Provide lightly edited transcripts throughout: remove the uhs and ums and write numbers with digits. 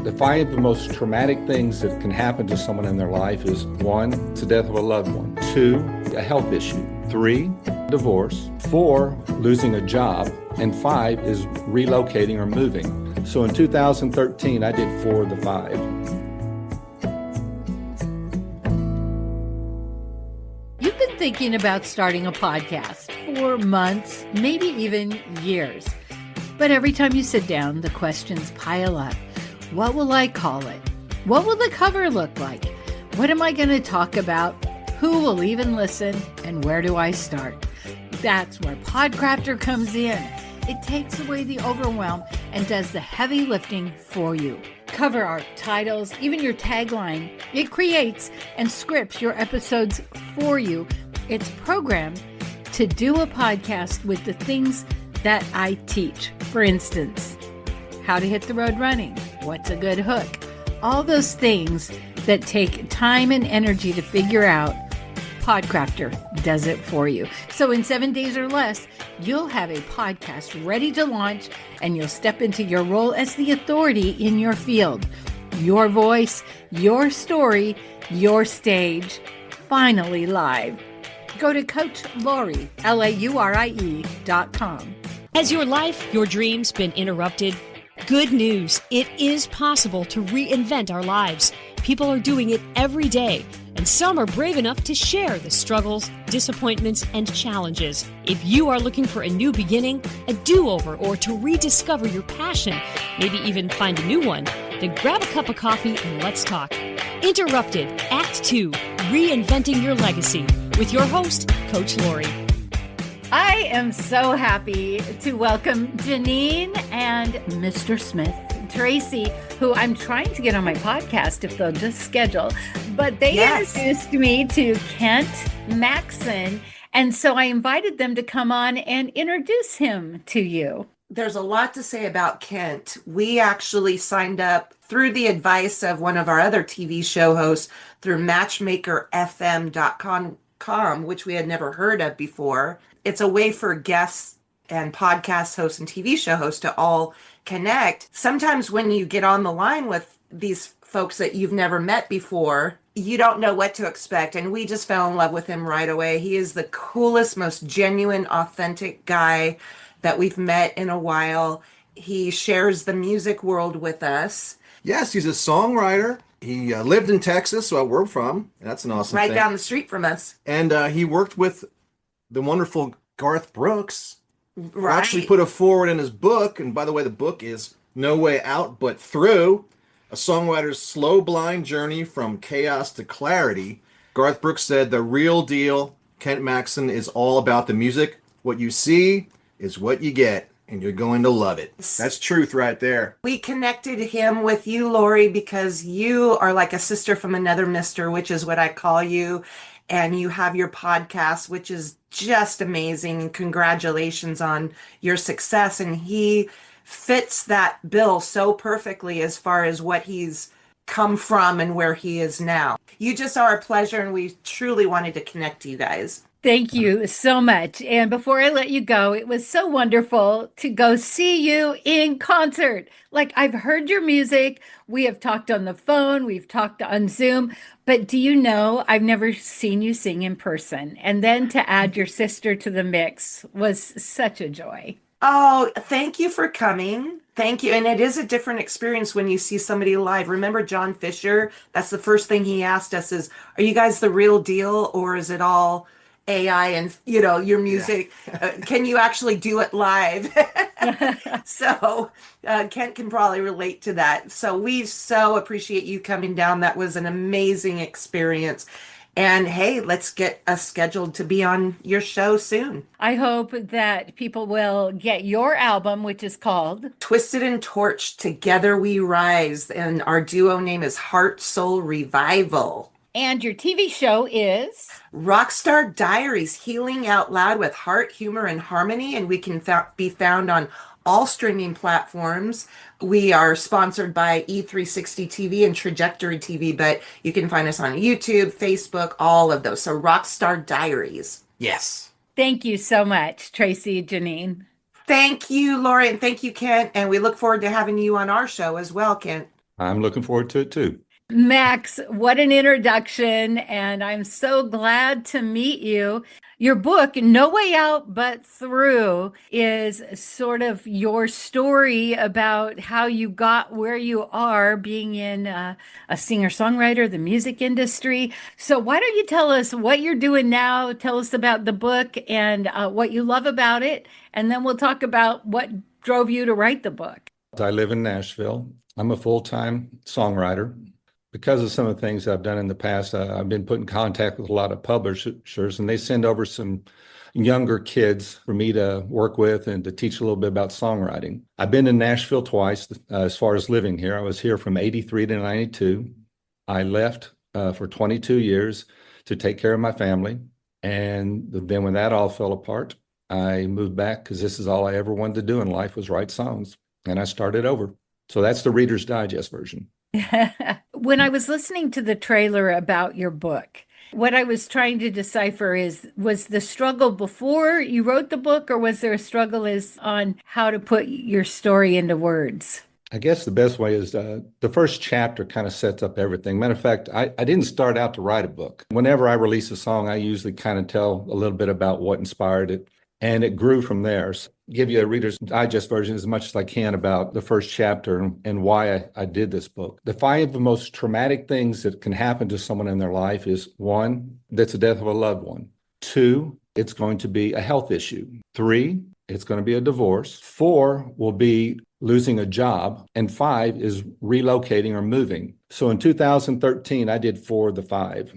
The five most traumatic things that can happen to someone in their life is 1, it's the death of a loved one. 2, a health issue. 3, divorce. 4, losing a job. And 5 is relocating or moving. So in 2013, I did 4 of the 5. You've been thinking about starting a podcast for months, maybe even years. But every time you sit down, the questions pile up. What will I call it? What will the cover look like? What am I going to talk about? Who will even listen? And where do I start? That's where Podcrafter comes in. It takes away the overwhelm and does the heavy lifting for you. Cover art, titles, even your tagline. It creates and scripts your episodes for you. It's programmed to do a podcast with the things that I teach. For instance, how to hit the road running, what's a good hook, all those things that take time and energy to figure out. Podcrafter does it for you. So in 7 days or less, you'll have a podcast ready to launch, and you'll step into your role as the authority in your field. Your voice, your story, your stage, finally live. Go to CoachLaurie, LAURIE.com. Has your life, your dreams been interrupted? Good news. It is possible to reinvent our lives. People are doing it every day, and some are brave enough to share the struggles, disappointments, and challenges. If you are looking for a new beginning, a do-over, or to rediscover your passion, maybe even find a new one, then grab a cup of coffee and let's talk. Interrupted, Act 2, Reinventing Your Legacy, with your host, Coach Laurie. I am so happy to welcome Janine and Mr. Smith, Tracy, who I'm trying to get on my podcast if they'll just schedule. But they introduced me to Kent Maxson. And so I invited them to come on and introduce him to you. There's a lot to say about Kent. We actually signed up through the advice of one of our other TV show hosts through matchmakerfm.com, which we had never heard of before. It's a way for guests and podcast hosts and TV show hosts to all connect. Sometimes when you get on the line with these folks that you've never met before, you don't know what to expect. And we just fell in love with him right away. He is the coolest, most genuine, authentic guy that we've met in a while. He shares the music world with us. Yes, he's a songwriter. He lived in Texas, where we're from. That's an awesome thing. Right down the street from us. And he worked with the wonderful Garth Brooks. Right. Actually put it forward in his book. And by the way, the book is No Way Out But Through, a songwriter's slow, blind journey from chaos to clarity. Garth Brooks said, the real deal, Kent Maxson, is all about the music. What you see is what you get, and you're going to love it. That's truth right there. We connected him with you, Laurie, because you are like a sister from another mister, which is what I call you. And you have your podcast, which is just amazing. Congratulations on your success. And he fits that bill so perfectly as far as what he's come from and where he is now. You just are a pleasure, and we truly wanted to connect to you guys. Thank you so much. And before I let you go, it was so wonderful to go see you in concert. Like, I've heard your music. We have talked on the phone. We've talked on Zoom. But do you know, I've never seen you sing in person. And then to add your sister to the mix was such a joy. Oh, thank you for coming. Thank you. And it is a different experience when you see somebody live. Remember John Fisher? That's the first thing he asked us is, are you guys the real deal, or is it all AI and, your music? Yeah. Can you actually do it live? So Kent can probably relate to that. So we so appreciate you coming down. That was an amazing experience. And hey, let's get us scheduled to be on your show soon. I hope that people will get your album, which is called Twisted and Torched, Together We Rise. And our duo name is Heart Soul Revival. And your TV show is Rockstar Diaries, Healing Out Loud with Heart, Humor, and Harmony. And we can be found on all streaming platforms. We are sponsored by E360 TV and Trajectory TV, but you can find us on YouTube, Facebook, all of those. So Rockstar Diaries. Yes. Thank you so much, Tracy, Janine. Thank you, Laurie, and thank you, Kent. And we look forward to having you on our show as well, Kent. I'm looking forward to it too. Max, what an introduction, and I'm so glad to meet you. Your book, No Way Out But Through, is sort of your story about how you got where you are being in a singer-songwriter, the music industry. So why don't you tell us what you're doing now? Tell us about the book and what you love about it, and then we'll talk about what drove you to write the book. I live in Nashville. I'm a full-time songwriter. Because of some of the things I've done in the past, I've been put in contact with a lot of publishers, and they send over some younger kids for me to work with and to teach a little bit about songwriting. I've been in Nashville twice as far as living here. I was here from 83 to 92. I left for 22 years to take care of my family. And then when that all fell apart, I moved back because this is all I ever wanted to do in life was write songs. And I started over. So that's the Reader's Digest version. When I was listening to the trailer about your book, what I was trying to decipher was the struggle before you wrote the book, or was there a struggle on how to put your story into words? I guess the best way is the first chapter kind of sets up everything. Matter of fact, I didn't start out to write a book. Whenever I release a song, I usually kind of tell a little bit about what inspired it. And it grew from there. So give you a Reader's Digest version as much as I can about the first chapter and why I did this book. The 5 most traumatic things that can happen to someone in their life is 1, that's the death of a loved one. 2, it's going to be a health issue. 3, it's going to be a divorce. 4 will be losing a job. And 5 is relocating or moving. So in 2013, I did 4 of the 5.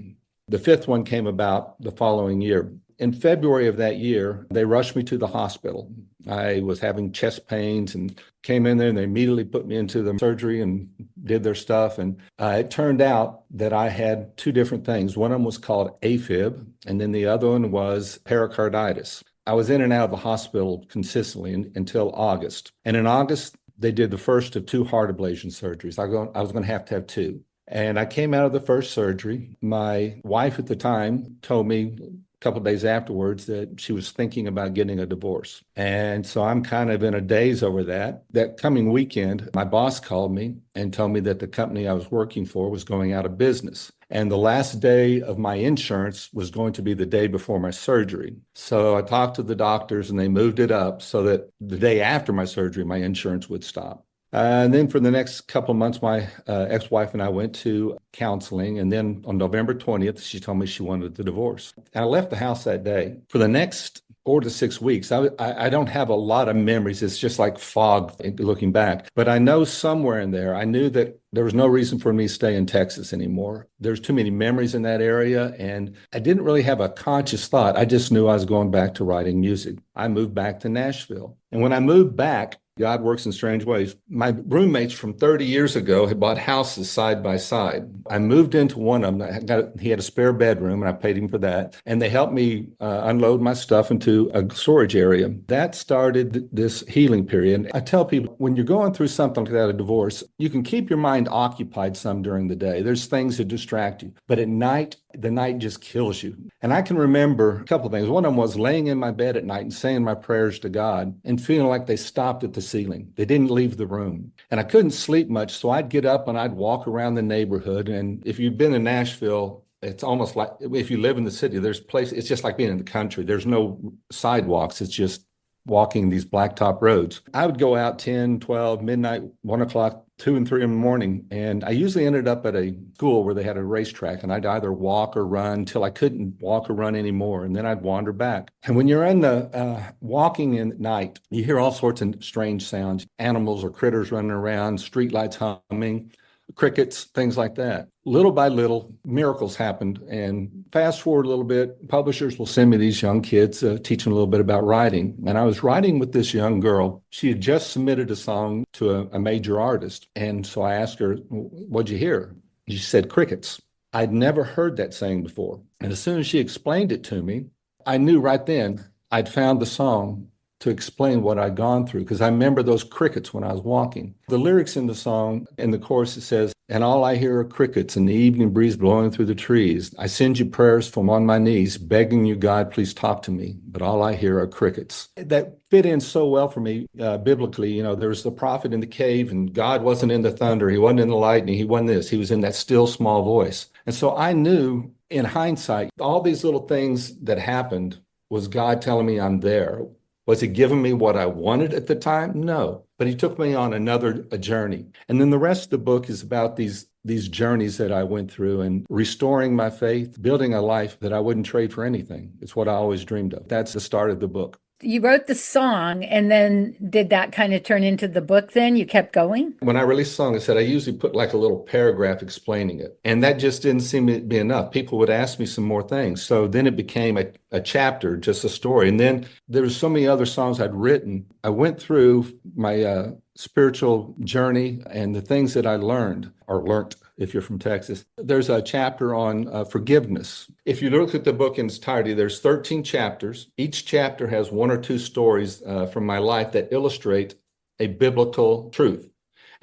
The 5th one came about the following year. In February of that year, they rushed me to the hospital. I was having chest pains and came in there and they immediately put me into the surgery and did their stuff. And it turned out that I had 2 different things. One of them was called AFib, and then the other one was pericarditis. I was in and out of the hospital consistently until August. And in August, they did the first of 2 heart ablation surgeries. I was going to have 2. And I came out of the first surgery. My wife at the time told me couple of days afterwards that she was thinking about getting a divorce. And so I'm kind of in a daze over that. That coming weekend, my boss called me and told me that the company I was working for was going out of business. And the last day of my insurance was going to be the day before my surgery. So I talked to the doctors and they moved it up so that the day after my surgery, my insurance would stop. And then for the next couple of months, my ex-wife and I went to counseling. And then on November 20th, she told me she wanted the divorce. And I left the house that day. For the next 4 to 6 weeks, I don't have a lot of memories. It's just like fog looking back. But I know somewhere in there, I knew that there was no reason for me to stay in Texas anymore. There's too many memories in that area. And I didn't really have a conscious thought. I just knew I was going back to writing music. I moved back to Nashville. And when I moved back, God works in strange ways. My roommates from 30 years ago had bought houses side by side. I moved into one of them. He had a spare bedroom, and I paid him for that. And they helped me unload my stuff into a storage area. That started this healing period. I tell people, when you're going through something like that, a divorce, you can keep your mind occupied some during the day. There's things that distract you. But at night, the night just kills you. And I can remember a couple of things. One of them was laying in my bed at night and saying my prayers to God and feeling like they stopped at the ceiling. They didn't leave the room. And I couldn't sleep much, so I'd get up and I'd walk around the neighborhood. And if you've been in Nashville, it's almost like if you live in the city, there's places, it's just like being in the country. There's no sidewalks. It's just walking these blacktop roads. I would go out 10, 12, midnight, 1 o'clock, 2 and 3 in the morning. And I usually ended up at a school where they had a racetrack, and I'd either walk or run till I couldn't walk or run anymore. And then I'd wander back. And when you're in the walking in at night, you hear all sorts of strange sounds, animals or critters running around, streetlights humming, crickets, things like that. Little by little, miracles happened. And fast forward a little bit, publishers will send me these young kids, teach them a little bit about writing. And I was writing with this young girl. She had just submitted a song to a major artist. And so I asked her, "What'd you hear?" She said, "Crickets." I'd never heard that saying before. And as soon as she explained it to me, I knew right then I'd found the song to explain what I'd gone through, because I remember those crickets when I was walking. The lyrics in the song, in the chorus, it says, and all I hear are crickets and the evening breeze blowing through the trees. I send you prayers from on my knees, begging you, God, please talk to me. But all I hear are crickets. That fit in so well for me biblically. You know, there was the prophet in the cave, and God wasn't in the thunder. He wasn't in the lightning. He wasn't this. He was in that still small voice. And so I knew in hindsight, all these little things that happened was God telling me I'm there. Was he giving me what I wanted at the time? No, but he took me on a journey. And then the rest of the book is about these journeys that I went through and restoring my faith, building a life that I wouldn't trade for anything. It's what I always dreamed of. That's the start of the book. You wrote the song, and then did that kind of turn into the book then? You kept going? When I released a song, I said I usually put like a little paragraph explaining it. And that just didn't seem to be enough. People would ask me some more things. So then it became a chapter, just a story. And then there were so many other songs I'd written. I went through my spiritual journey and the things that I learned, or learnt if you're from Texas. There's a chapter on forgiveness. If you look at the book in its entirety, there's 13 chapters. Each chapter has one or two stories from my life that illustrate a biblical truth.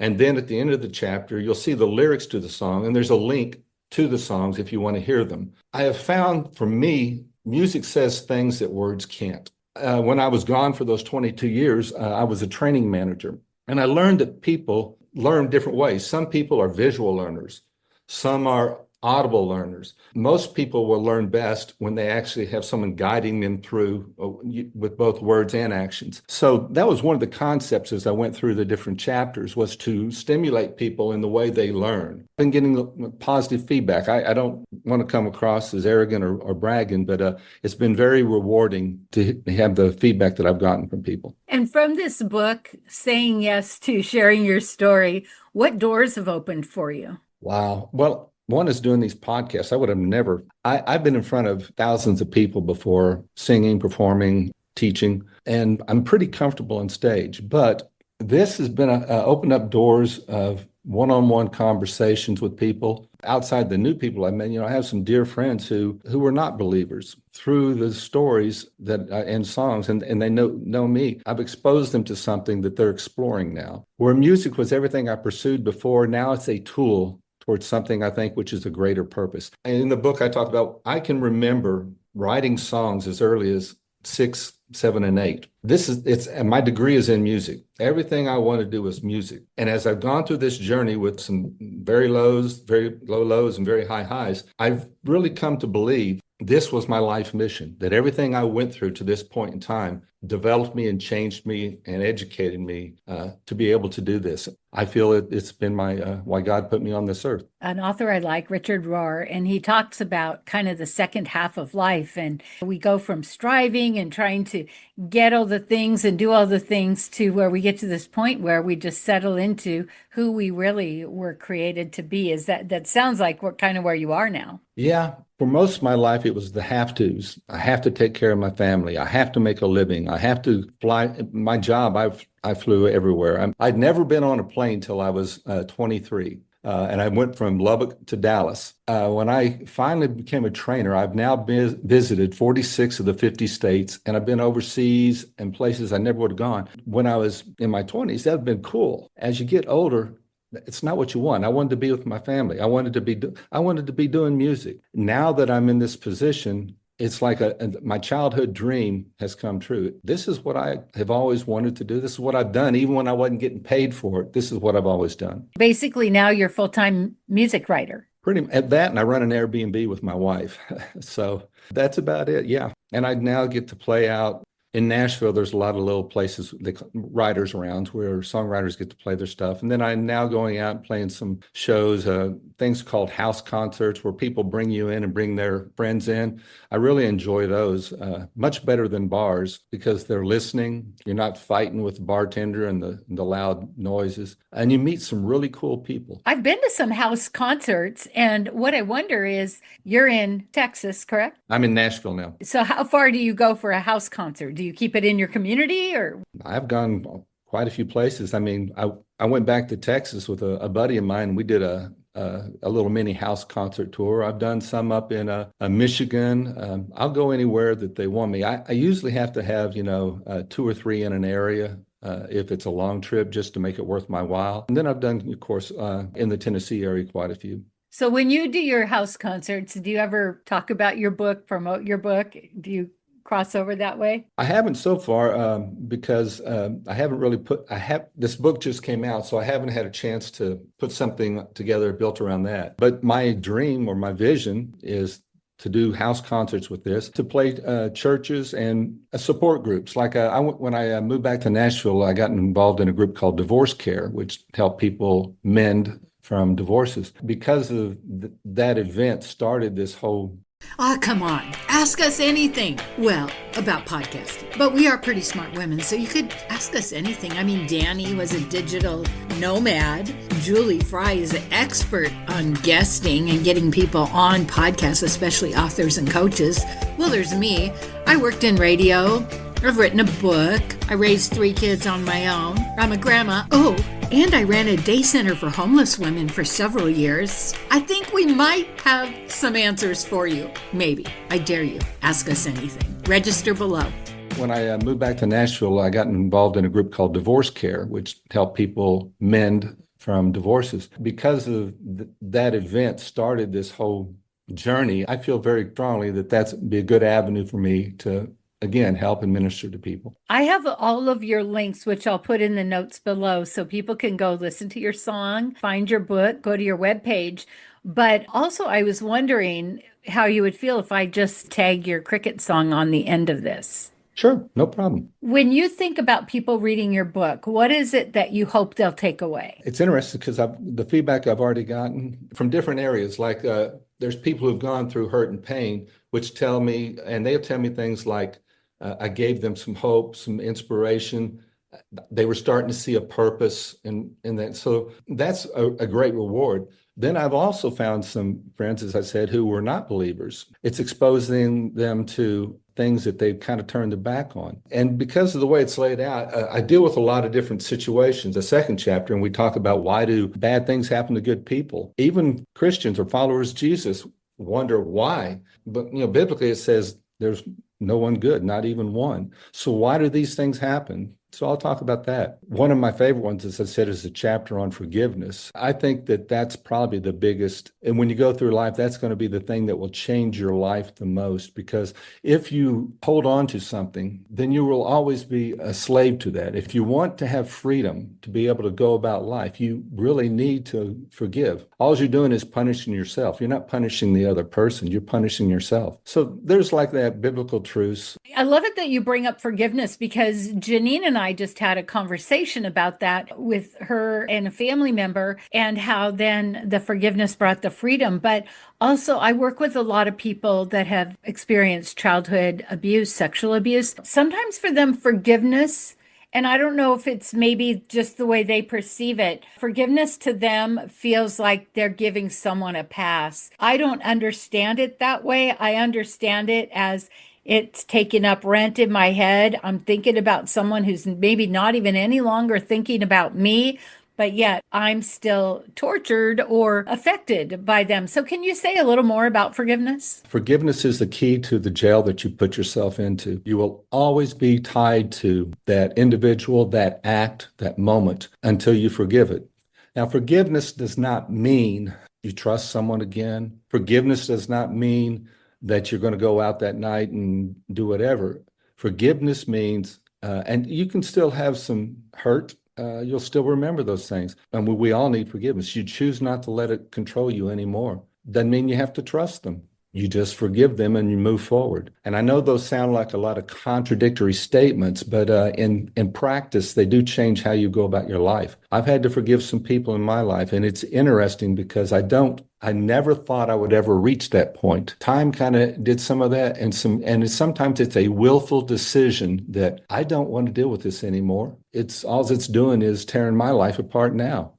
And then at the end of the chapter, you'll see the lyrics to the song, and there's a link to the songs if you want to hear them. I have found, for me, music says things that words can't. When I was gone for those 22 years, I was a training manager. And I learned that people learn different ways. Some people are visual learners. Some are audible learners. Most people will learn best when they actually have someone guiding them through with both words and actions. So that was one of the concepts as I went through the different chapters, was to stimulate people in the way they learn. I've been getting positive feedback. I don't want to come across as arrogant or bragging, but it's been very rewarding to have the feedback that I've gotten from people. And from this book, saying yes to sharing your story, what doors have opened for you? Wow. Well, one is doing these podcasts. I would have never, I've been in front of thousands of people before, singing, performing, teaching, and I'm pretty comfortable on stage. But this has been opened up doors of one-on-one conversations with people outside the new people I met. You know, I have some dear friends who were not believers through the stories that and songs, and they know me. I've exposed them to something that they're exploring now. Where music was everything I pursued before, now it's a tool towards something I think which is a greater purpose. And in the book, I talk about, I can remember writing songs as early as 6, 7, and 8. And my degree is in music. Everything I want to do is music. And as I've gone through this journey with some very low lows and very high highs, I've really come to believe this was my life mission, that everything I went through to this point in time developed me and changed me and educated me to be able to do this. I feel it's been why God put me on this earth. An author I like, Richard Rohr, and he talks about kind of the second half of life. And we go from striving and trying to get all the things and do all the things to where we get to this point where we just settle into who we really were created to be. That sounds like what kind of where you are now? Yeah. For most of my life, it was the have-tos. I have to take care of my family. I have to make a living. I have to fly. My job, I flew everywhere. I'd never been on a plane till I was 23. And I went from Lubbock to Dallas. When I finally became a trainer, I've now visited 46 of the 50 states, and I've been overseas and places I never would have gone. When I was in my 20s, that would have been cool. As you get older, it's not what you want. I wanted to be with my family. I wanted to be doing music. Now that I'm in this position, it's like my childhood dream has come true. This is what I have always wanted to do. This is what I've done. Even when I wasn't getting paid for it, this is what I've always done. Basically, now you're a full-time music writer. Pretty at that, and I run an Airbnb with my wife. So that's about it, yeah. And I now get to play out. In Nashville, there's a lot of little places, writers around where songwriters get to play their stuff. And then I'm now going out and playing some shows, things called house concerts where people bring you in and bring their friends in. I really enjoy those, much better than bars because they're listening. You're not fighting with the bartender and the loud noises. And you meet some really cool people. I've been to some house concerts, and what I wonder is, you're in Texas, correct? I'm in Nashville now. So how far do you go for a house concert? Do you keep it in your community, or? I've gone quite a few places. I mean, I went back to Texas with a buddy of mine. We did a little mini house concert tour. I've done some up in Michigan. I'll go anywhere that they want me. I usually have to have 2 or 3 in an area. if it's a long trip, just to make it worth my while. And then I've done, of course, in the Tennessee area, quite a few. So when you do your house concerts, do you ever talk about your book, promote your book? Do you cross over that way? I haven't so far because I haven't really this book just came out, so I haven't had a chance to put something together built around that. But my dream or my vision is to do house concerts with this, to play churches and support groups. Like when I moved back to Nashville, I got involved in a group called Divorce Care, which helped people mend from divorces. Because of that event started this whole... Oh, come on. Ask us anything. Well, about podcasting. But we are pretty smart women, so you could ask us anything. I mean, Danny was a digital nomad. Julie Fry is an expert on guesting and getting people on podcasts, especially authors and coaches. Well, there's me. I worked in radio. I've written a book. I raised 3 kids on my own. I'm a grandma. Oh, and I ran a day center for homeless women for several years. I think we might have some answers for you. Maybe. I dare you. Ask us anything. Register below. When I moved back to Nashville, I got involved in a group called Divorce Care, which helped people mend from divorces. Because of that event started this whole journey, I feel very strongly that that's be a good avenue for me to, again, help and minister to people. I have all of your links, which I'll put in the notes below, so people can go listen to your song, find your book, go to your webpage. But also, I was wondering how you would feel if I just tag your cricket song on the end of this. Sure, no problem. When you think about people reading your book, what is it that you hope they'll take away? It's interesting because the feedback I've already gotten from different areas, like there's people who've gone through hurt and pain, which tell me, and they'll tell me things like, I gave them some hope, some inspiration. They were starting to see a purpose in that. So that's a great reward. Then I've also found some friends, as I said, who were not believers. It's exposing them to things that they've kind of turned their back on. And because of the way it's laid out, I deal with a lot of different situations. The second chapter, and we talk about why do bad things happen to good people. Even Christians or followers of Jesus wonder why. But, biblically it says there's no one good, not even one. So why do these things happen? So I'll talk about that. One of my favorite ones, as I said, is a chapter on forgiveness. I think that that's probably the biggest. And when you go through life, that's going to be the thing that will change your life the most. Because if you hold on to something, then you will always be a slave to that. If you want to have freedom to be able to go about life, you really need to forgive. All you're doing is punishing yourself. You're not punishing the other person. You're punishing yourself. So there's like that biblical truth. I love it that you bring up forgiveness, because Janine and I just had a conversation about that with her and a family member, and how then the forgiveness brought the freedom. But also, I work with a lot of people that have experienced childhood abuse, sexual abuse. Sometimes for them, forgiveness, and I don't know if it's maybe just the way they perceive it, forgiveness to them feels like they're giving someone a pass. I don't understand it that way. I understand it as it's taking up rent in my head. I'm thinking about someone who's maybe not even any longer thinking about me, but yet I'm still tortured or affected by them. So can you say a little more about forgiveness? Forgiveness is the key to the jail that you put yourself into. You will always be tied to that individual, that act, that moment until you forgive it. Now, forgiveness does not mean you trust someone again. Forgiveness does not mean that you're going to go out that night and do whatever. Forgiveness means, and you can still have some hurt. You'll still remember those things. And we all need forgiveness. You choose not to let it control you anymore. Doesn't mean you have to trust them. You just forgive them and you move forward. And I know those sound like a lot of contradictory statements, but in practice, they do change how you go about your life. I've had to forgive some people in my life, and it's interesting because I never thought I would ever reach that point. Time kind of did some of that, and sometimes it's a willful decision that I don't want to deal with this anymore. All it's doing is tearing my life apart now.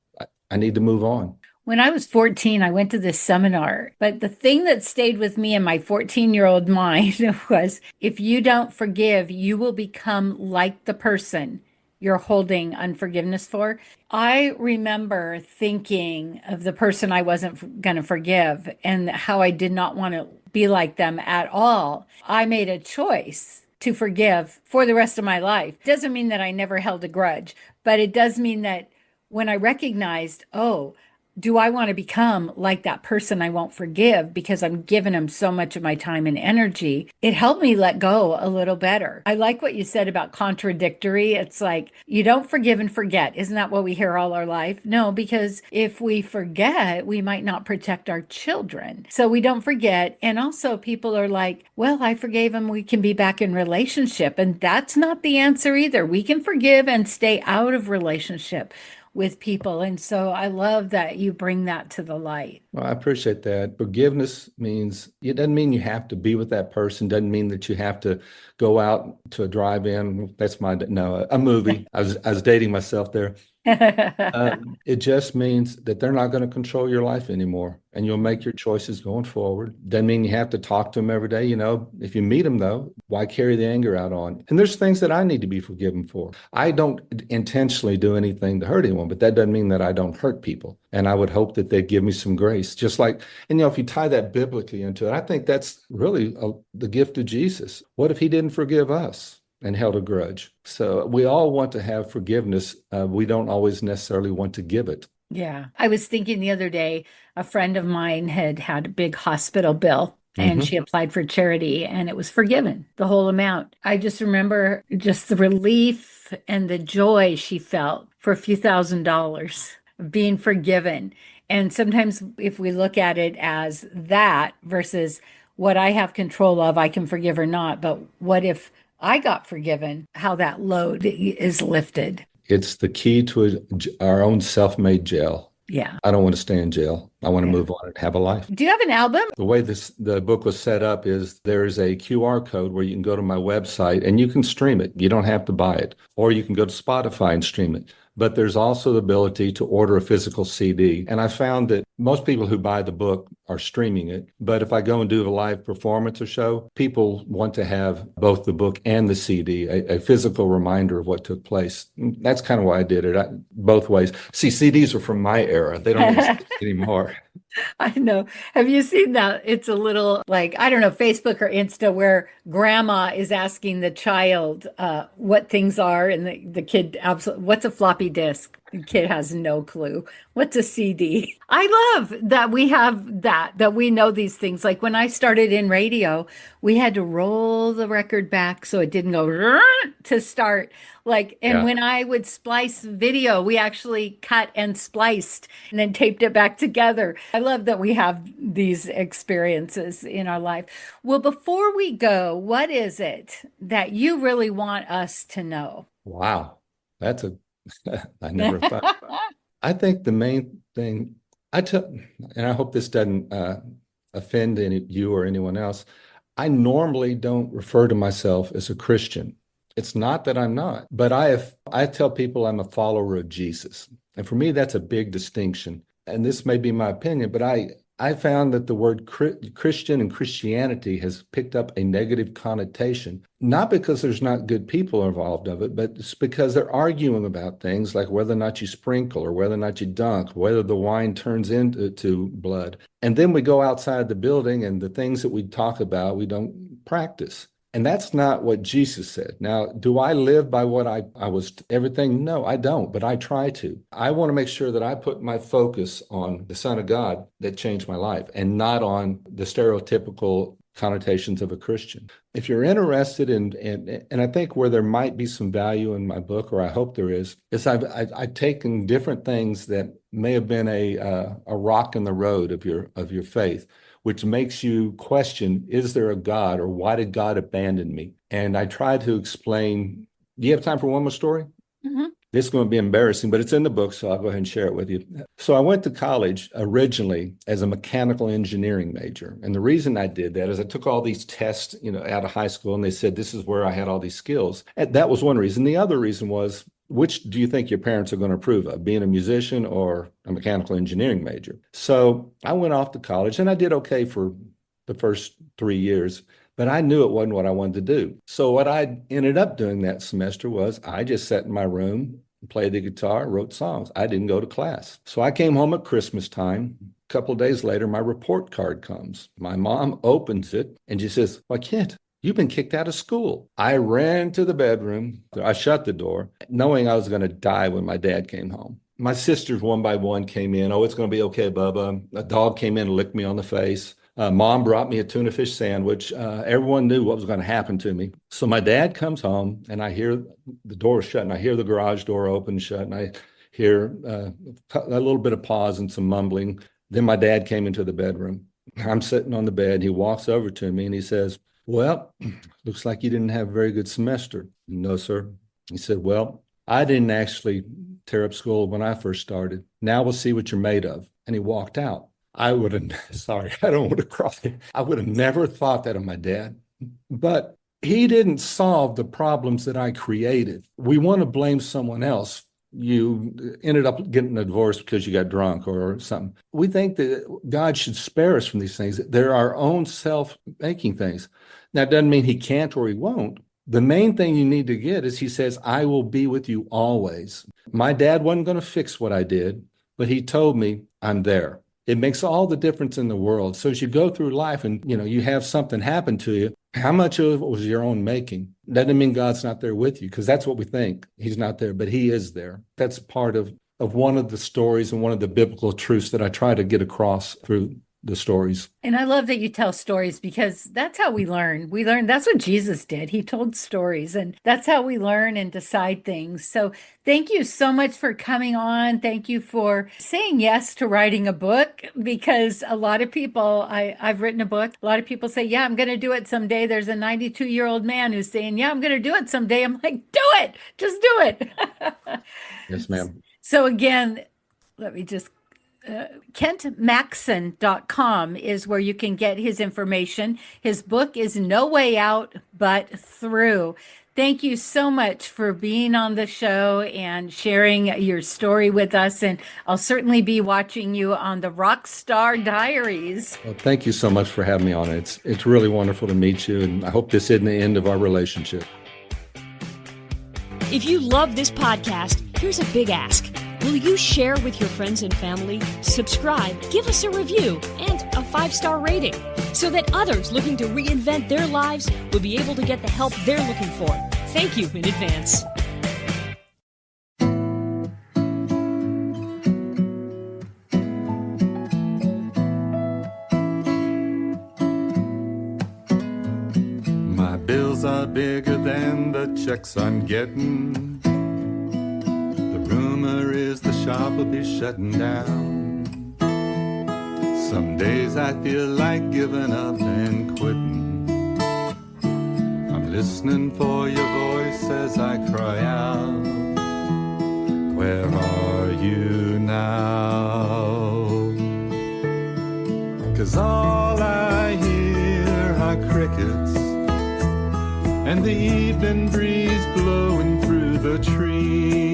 I need to move on. When I was 14, I went to this seminar, but the thing that stayed with me in my 14-year-old mind was, if you don't forgive, you will become like the person you're holding unforgiveness for. I remember thinking of the person I wasn't going to forgive and how I did not want to be like them at all. I made a choice to forgive for the rest of my life. Doesn't mean that I never held a grudge, but it does mean that when I recognized, oh, do I want to become like that person I won't forgive because I'm giving them so much of my time and energy? It helped me let go a little better. I like what you said about contradictory. It's like, you don't forgive and forget. Isn't that what we hear all our life? No, because if we forget, we might not protect our children. So we don't forget. And also people are like, well, I forgave him. We can be back in relationship. And that's not the answer either. We can forgive and stay out of relationship with people. And so I love that you bring that to the light. Well, I appreciate that. Forgiveness means, it doesn't mean you have to be with that person, doesn't mean that you have to go out to a drive-in. That's a movie. I was dating myself there. It just means that they're not going to control your life anymore, and you'll make your choices going forward. Doesn't mean you have to talk to them every day. If you meet them, though, why carry the anger out on? And there's things that I need to be forgiven for. I don't intentionally do anything to hurt anyone, but that doesn't mean that I don't hurt people. And I would hope that they'd give me some grace. Just like, and if you tie that biblically into it, I think that's really the gift of Jesus. What if he didn't forgive us and held a grudge? So we all want to have forgiveness. We don't always necessarily want to give it. Yeah. I was thinking the other day, a friend of mine had a big hospital bill and she applied for charity and it was forgiven, the whole amount. I just remember just the relief and the joy she felt for a few $1,000s of being forgiven. And sometimes if we look at it as that versus what I have control of, I can forgive or not. But what if I got forgiven, how that load is lifted? It's the key to our own self-made jail. Yeah. I don't want to stay in jail. I want to move on and have a life. Do you have an album? The way the book was set up is there's a QR code where you can go to my website and you can stream it. You don't have to buy it. Or you can go to Spotify and stream it. But there's also the ability to order a physical CD. And I found that most people who buy the book are streaming it. But if I go and do a live performance or show, people want to have both the book and the CD, a physical reminder of what took place. That's kind of why I did it, both ways. See, CDs are from my era. They don't exist anymore. I know. Have you seen that? It's a little like, I don't know, Facebook or Insta, where grandma is asking the child what things are, and the kid, what's a floppy disk? The kid has no clue. What's a CD? I love that we have that we know these things. Like when I started in radio, we had to roll the record back so it didn't go to start. When I would splice video, we actually cut and spliced and then taped it back together. I love that we have these experiences in our life. Well, before we go, what is it that you really want us to know? Wow. I never thought about it. I think the main thing and I hope this doesn't offend you or anyone else, I normally don't refer to myself as a Christian. It's not that I'm not, but I tell people I'm a follower of Jesus. And for me, that's a big distinction. And this may be my opinion, but I found that the word Christian and Christianity has picked up a negative connotation, not because there's not good people involved of it, but it's because they're arguing about things like whether or not you sprinkle or whether or not you dunk, whether the wine turns into blood. And then we go outside the building and the things that we talk about, we don't practice. And that's not what Jesus said. Now, do I live by what I was everything? No, I don't, but I try to. I want to make sure that I put my focus on the Son of God that changed my life and not on the stereotypical connotations of a Christian. If you're interested and I think where there might be some value in my book, or I hope there is I've taken different things that may have been a rock in the road of your faith, which makes you question, is there a God, or why did God abandon me? And I try to explain. Do you have time for one more story? Mm-hmm. This is going to be embarrassing, but it's in the book, so I'll go ahead and share it with you. So I went to college originally as a mechanical engineering major. And the reason I did that is I took all these tests, out of high school, and they said this is where I had all these skills. And that was one reason. The other reason was, which do you think your parents are going to approve of, being a musician or a mechanical engineering major? So I went off to college and I did okay for the first 3 years, but I knew it wasn't what I wanted to do. So what I ended up doing that semester was I just sat in my room, played the guitar, wrote songs. I didn't go to class. So I came home at Christmas time. A couple of days later, my report card comes. My mom opens it and she says, "Well, kid, You've been kicked out of school. I ran to the bedroom. I shut the door, knowing I was going to die when my dad came home. My sisters, one by one, came in. Oh, it's going to be okay, Bubba. A dog came in and licked me on the face. Mom brought me a tuna fish sandwich. Everyone knew what was going to happen to me. So my dad comes home, and I hear the door shut, and I hear the garage door open and shut, and I hear a little bit of pause and some mumbling. Then my dad came into the bedroom. I'm sitting on the bed. He walks over to me, and he says, "Well, looks like you didn't have a very good semester." "No, sir." He said, "Well, I didn't actually tear up school when I first started. Now we'll see what you're made of." And he walked out. I would have, sorry, I don't want to cry. I would have never thought that of my dad. But he didn't solve the problems that I created. We want to blame someone else. You ended up getting a divorce because you got drunk or something. We think that God should spare us from these things. They're our own self-making things. Now, it doesn't mean he can't or he won't. The main thing you need to get is he says, "I will be with you always." My dad wasn't going to fix what I did, but he told me, "I'm there." It makes all the difference in the world. So as you go through life and, you have something happen to you, how much of it was your own making? Doesn't mean God's not there with you, because that's what we think. He's not there, but he is there. That's part of one of the stories and one of the biblical truths that I try to get across through the stories. And I love that you tell stories, because that's how we learn. That's what Jesus did. He told stories, and that's how we learn and decide things. So thank you so much for coming on. Thank you for saying yes to writing a book, because a lot of people, I've written a book. A lot of people say, "Yeah, I'm going to do it someday." There's a 92-year-old man who's saying, "Yeah, I'm going to do it someday." I'm like, do it. Just do it. Yes, ma'am. So again, let me just KentMaxson.com is where you can get his information. His book is No Way Out But Through. Thank you so much for being on the show and sharing your story with us. And I'll certainly be watching you on the Rockstar Diaries. Well, thank you so much for having me on. It's really wonderful to meet you, and I hope this isn't the end of our relationship. If you love this podcast, here's a big ask. Will you share with your friends and family, subscribe, give us a review, and a 5-star rating so that others looking to reinvent their lives will be able to get the help they're looking for? Thank you in advance. My bills are bigger than the checks I'm getting. Rumor is the shop will be shutting down. Some days I feel like giving up and quitting. I'm listening for your voice as I cry out, "Where are you now?" 'Cause all I hear are crickets and the evening breeze blowing through the trees.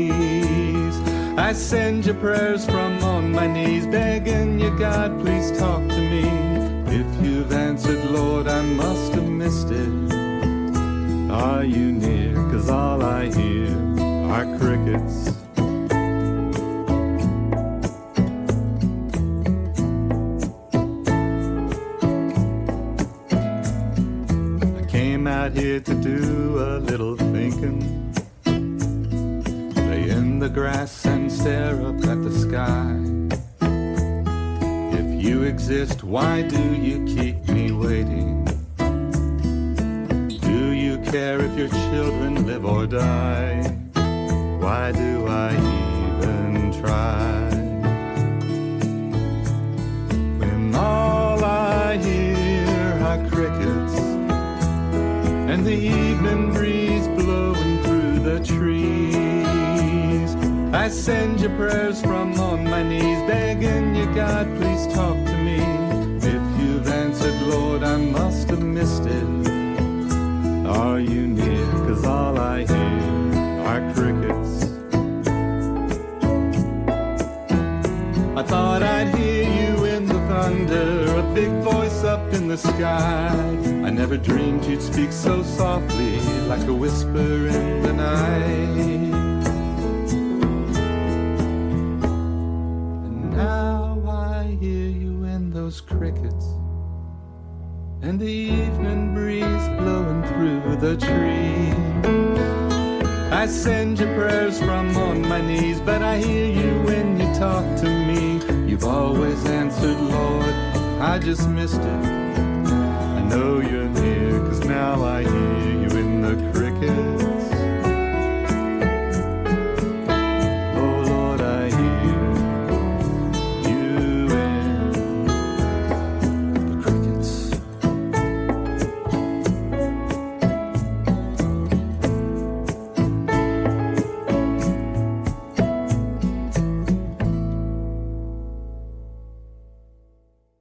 I send you prayers from on my knees, begging you, God, please talk to me. If you've answered, Lord, I must have missed it. Are you near? 'Cause all I hear are crickets. I came out here to do a little thinking, in the grass and stare up at the sky. If you exist, why do you keep me waiting? Do you care if your children live or die? Why do I even try? When all I hear are crickets and the evening breeze blowing through the trees, I send you prayers from on my knees, begging you, God, please talk to me. If you've answered, Lord, I must have missed it. Are you near? 'Cause all I hear are crickets. I thought I'd hear you in the thunder, a big voice up in the sky. I never dreamed you'd speak so softly, like a whisper in the night. Crickets. and the evening breeze blowing through the trees. I send you prayers from on my knees, but I hear you when you talk to me. You've always answered, Lord, I just missed it. I know you're near, 'cause now I hear you in the cricket.